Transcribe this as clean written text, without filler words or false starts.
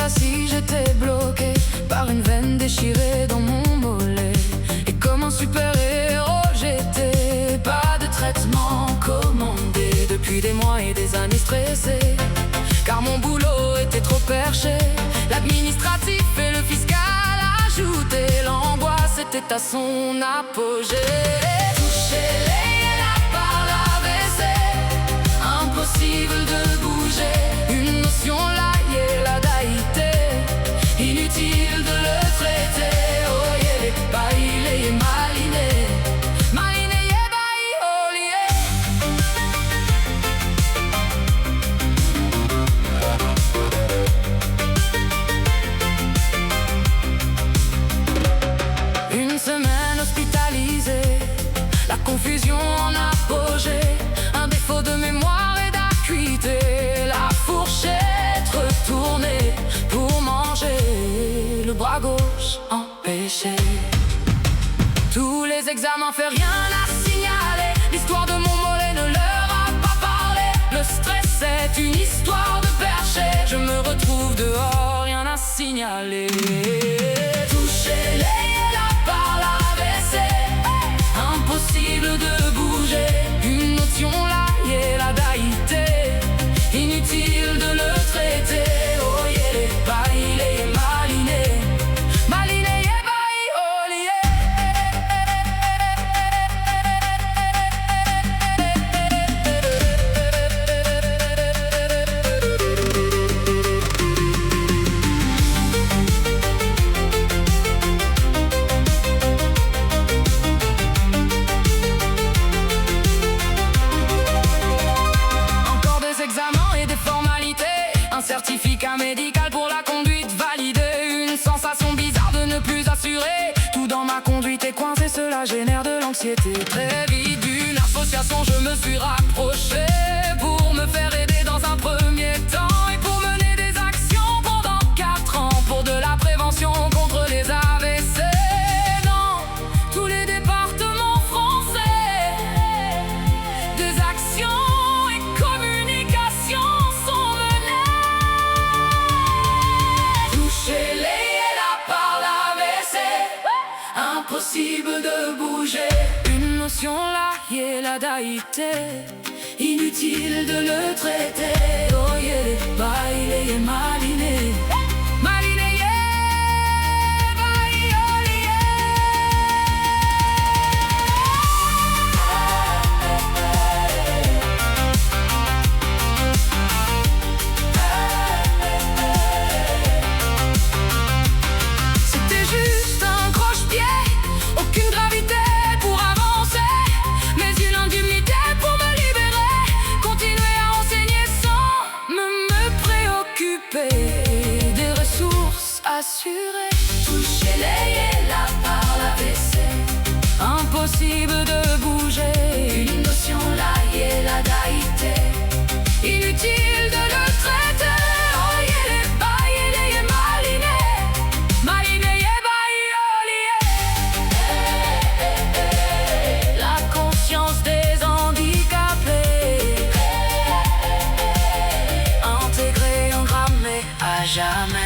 si j'étais bloqué par une veine déchirée dans mon mollet. Et comme un super-héros j'étais, pas de traitement commandé. Depuis des mois et des années stressé, car mon boulot était trop perché. L'administratif et le fiscal ajouté, l'angoisse était à son apogée. Toucher les là par l'AVC, impossible de bouger. Une notion liée, la daïté, inutile de le traiter. Oh yeah, bailé, maliné, maliné, yeah, bailé, oh yeah. Une semaine hospitalisée, la confusion en apogée, un défaut de mémoire et d'acuité, la fourchette retournée pour manger, le bras gauche empêché. Tous les examens fait rien à signaler, l'histoire de mon mollet ne leur a pas parlé. Le stress c'est une histoire de perché, je me retrouve dehors, rien à signaler. Toucher les là par l'AVC, impossible de bouger. Une notion liée, la daïté, inutile de le traiter. Oh yeah, bailé, maliné, maliné, yeah, bailé, oh un certificat médical pour la conduite validée, une sensation bizarre de ne plus assurer. Tout dans ma conduite est coincé, cela génère de l'anxiété. Très vite d'une association je me suis rapproché pour me faire aider dans un premier temps et pour mener des actions pendant 4 ans pour de la prévention contre les AVC dans tous les départements français. Des actions et communications sont menées. Toucher les là par l'AVC, impossible de bouger. Une notion liée, la daïté, inutile de le traiter. Oh yeah, bailé, maliné, maliné, yeah, bailé, oh c'était juste un croche-pied, aucune gravité pour avancer, mais une indemnité pour me libérer. Continuer à enseigner sans me préoccuper des ressources assurées. Toucher les là par l'AVC, impossible de bouger. Une notion liée, la daïté, inutile de le traiter. Oh yeah, bailé, maliné, maliné, yeah, bailé, oh yeah. La conscience des handicapés, intégrée, engrammée à jamais.